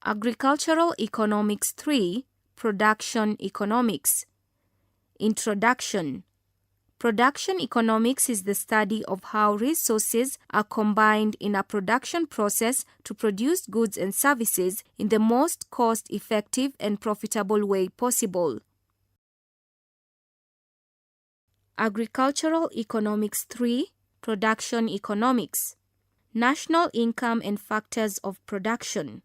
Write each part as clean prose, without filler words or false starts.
Agricultural Economics 3, Production Economics. Introduction. Production economics is the study of how resources are combined in a production process to produce goods and services in the most cost-effective and profitable way possible. Agricultural Economics 3, Production Economics. National income and factors of production.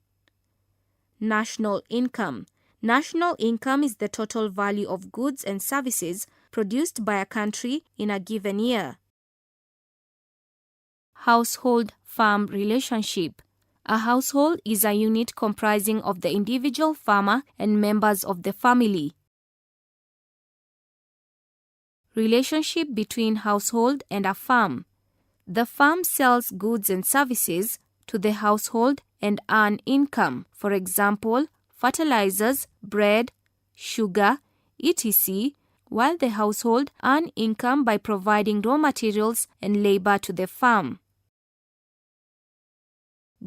National income. National income is the total value of goods and services produced by a country in a given year. Household-farm relationship. A household is a unit comprising of the individual farmer and members of the family. Relationship between household and a farm. The farm sells goods and services to the household and earn income, for example, fertilizers, bread, sugar, etc., while the household earn income by providing raw materials and labor to the farm.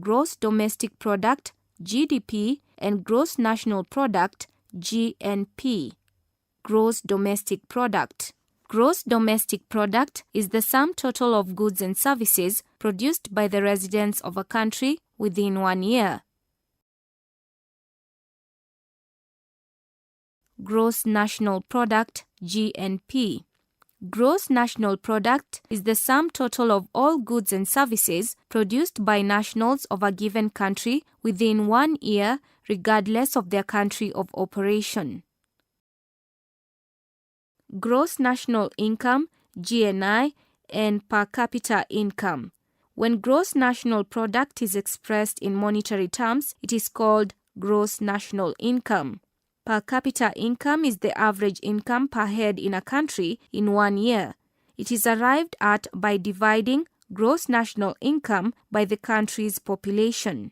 Gross domestic product, GDP, and gross national product, GNP. Gross domestic product. Gross domestic product is the sum total of goods and services produced by the residents of a country within 1 year. Gross national product, GNP. Gross national product is the sum total of all goods and services produced by nationals of a given country within 1 year, regardless of their country of operation. Gross national income, GNI, and per capita income. When gross national product is expressed in monetary terms, it is called gross national income. Per capita income is the average income per head in a country in 1 year. It is arrived at by dividing gross national income by the country's population.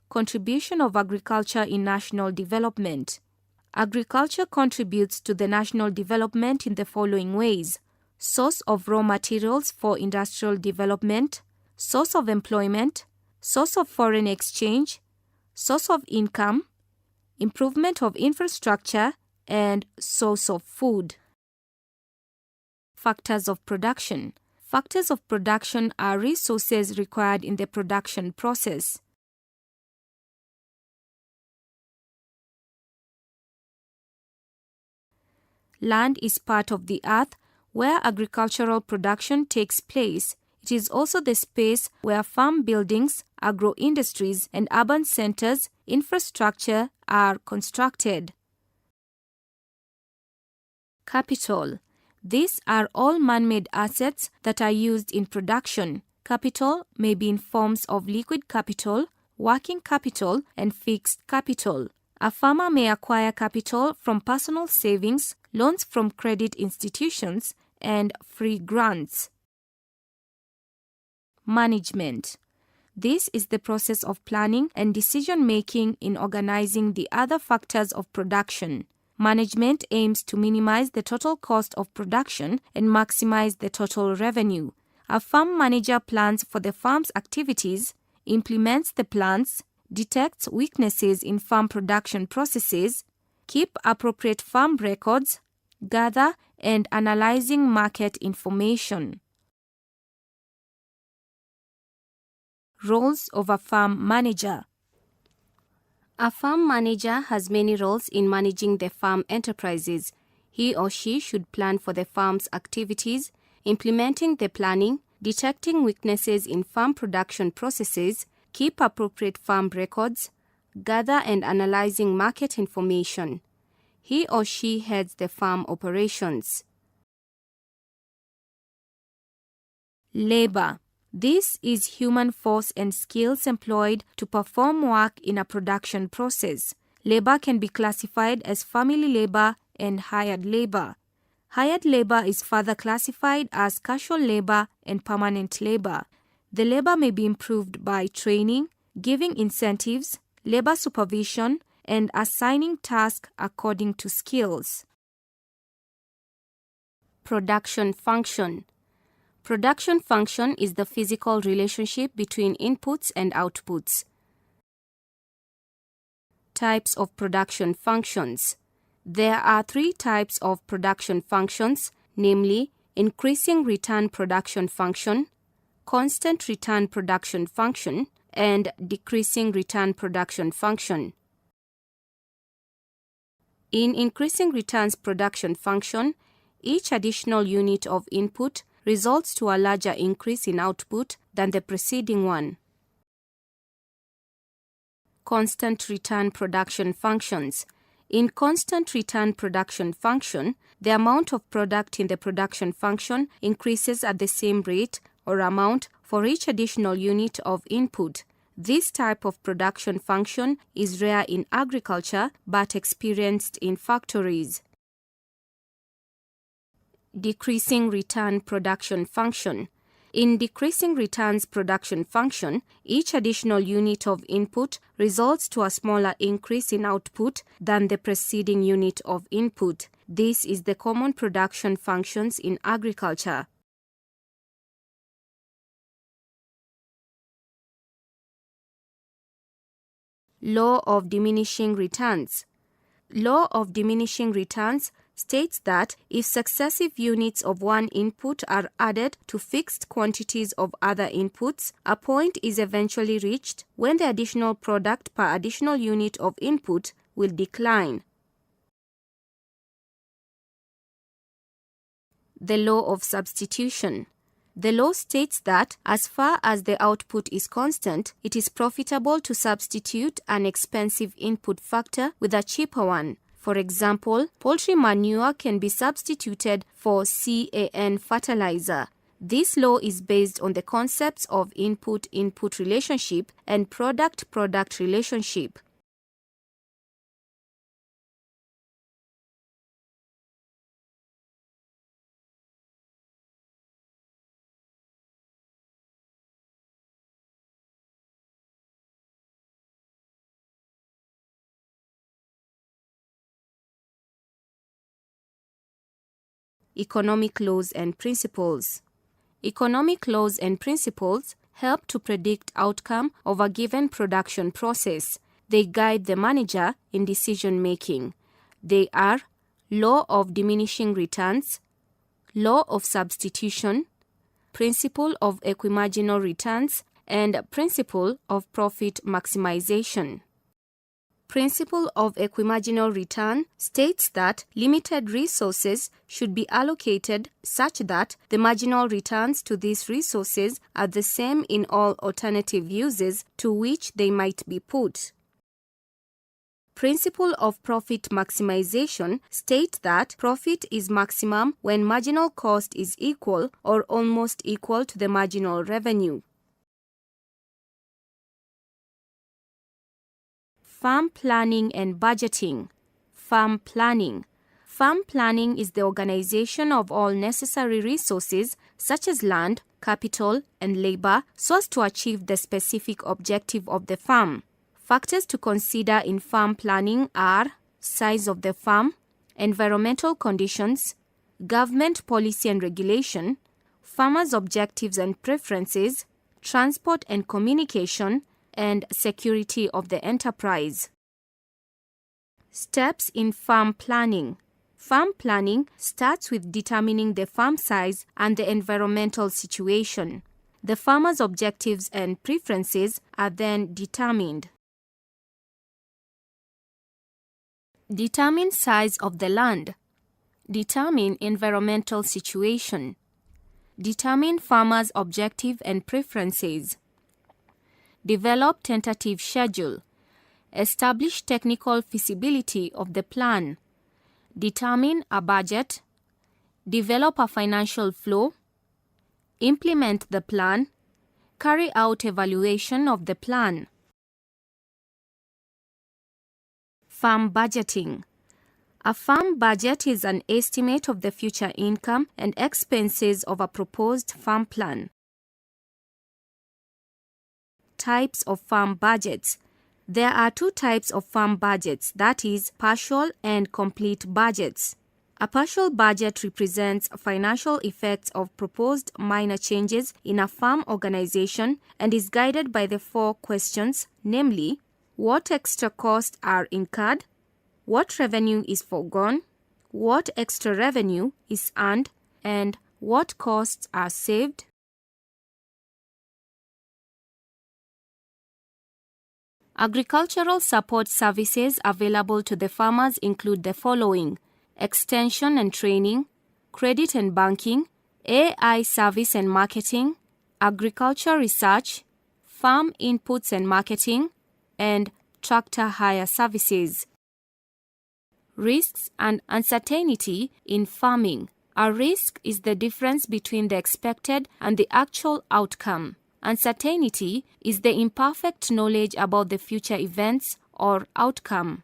Contribution of agriculture in national development. Agriculture contributes to the national development in the following ways: source of raw materials for industrial development, source of employment, source of foreign exchange, source of income, improvement of infrastructure, and source of food. Factors of production. Factors of production are resources required in the production process. Land is part of the earth where agricultural production takes place. It is also the space where farm buildings, agro-industries, and urban centers, infrastructure are constructed. Capital. These are all man-made assets that are used in production. Capital may be in forms of liquid capital, working capital, and fixed capital. A farmer may acquire capital from personal savings, loans from credit institutions, and free grants. Management. This is the process of planning and decision-making in organizing the other factors of production. Management aims to minimize the total cost of production and maximize the total revenue. A farm manager plans for the farm's activities, implements the plans, detects weaknesses in farm production processes, keep appropriate farm records, gather and analyzing market information. Roles of a farm manager. A farm manager has many roles in managing the farm enterprises. He or she should plan for the farm's activities, implementing the planning, detecting weaknesses in farm production processes, keep appropriate farm records, gather and analyzing market information. He or she heads the farm operations. Labor. This is human force and skills employed to perform work in a production process. Labor can be classified as family labor and hired labor. Hired labor is further classified as casual labor and permanent labor. The labor may be improved by training, giving incentives, labor supervision, and assigning tasks according to skills. Production function. Production function is the physical relationship between inputs and outputs. Types of production functions. There are 3 types of production functions, namely increasing return production function, constant return production function, and decreasing return production function. In increasing returns production function, each additional unit of input results to a larger increase in output than the preceding one. Constant return production functions. In constant return production function, the amount of product in the production function increases at the same rate or amount for each additional unit of input. This type of production function is rare in agriculture but experienced in factories. Decreasing return production function. In decreasing returns production function, each additional unit of input results to a smaller increase in output than the preceding unit of input. This is the common production functions in agriculture. Law of diminishing returns. Law of diminishing returns states that if successive units of one input are added to fixed quantities of other inputs, a point is eventually reached when the additional product per additional unit of input will decline. The law of substitution. The law states that as far as the output is constant, it is profitable to substitute an expensive input factor with a cheaper one. For example, poultry manure can be substituted for CAN fertilizer. This law is based on the concepts of input-input relationship and product-product relationship. Economic laws and principles. Economic laws and principles help to predict outcome of a given production process. They guide the manager in decision making. They are law of diminishing returns, law of substitution, principle of equimarginal returns, and principle of profit maximization. Principle of equimarginal return states that limited resources should be allocated such that the marginal returns to these resources are the same in all alternative uses to which they might be put. Principle of profit maximization states that profit is maximum when marginal cost is equal or almost equal to the marginal revenue. Farm planning and budgeting. Farm planning. Farm planning is the organization of all necessary resources such as land, capital, and labor so as to achieve the specific objective of the farm. Factors to consider in farm planning are size of the farm, environmental conditions, government policy and regulation, farmers' objectives and preferences, transport and communication, and security of the enterprise. Steps in farm planning. Farm planning starts with determining the farm size and the environmental situation. The farmer's objectives and preferences are then determined. Determine size of the land. Determine environmental situation. Determine farmer's objective and preferences. Develop tentative schedule. Establish technical feasibility of the plan. Determine a budget. Develop a financial flow. Implement the plan. Carry out evaluation of the plan. Farm budgeting. A farm budget is an estimate of the future income and expenses of a proposed farm plan. Types of farm budgets. There are 2 types of farm budgets, that is, partial and complete budgets. A partial budget represents financial effects of proposed minor changes in a farm organization and is guided by the 4 questions, namely, What extra costs are incurred? What revenue is foregone? What extra revenue is earned? And what costs are saved? Agricultural support services available to the farmers include the following: extension and training, credit and banking, AI service and marketing, agriculture research, farm inputs and marketing, and tractor hire services. Risks and uncertainty in farming. A risk is the difference between the expected and the actual outcome. Uncertainty is the imperfect knowledge about the future events or outcome.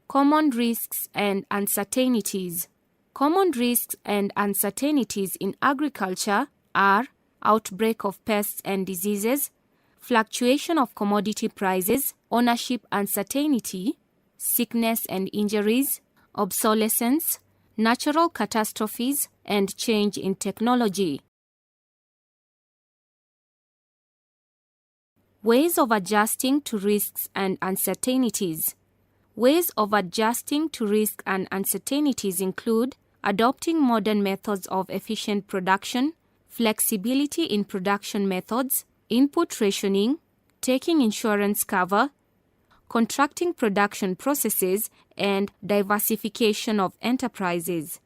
Common risks and uncertainties. Common risks and uncertainties in agriculture are outbreak of pests and diseases, fluctuation of commodity prices, ownership uncertainty, sickness and injuries, obsolescence, natural catastrophes, and change in technology. Ways of adjusting to risks and uncertainties. Ways of adjusting to risk and uncertainties include adopting modern methods of efficient production, flexibility in production methods, input rationing, taking insurance cover, contracting production processes, and diversification of enterprises.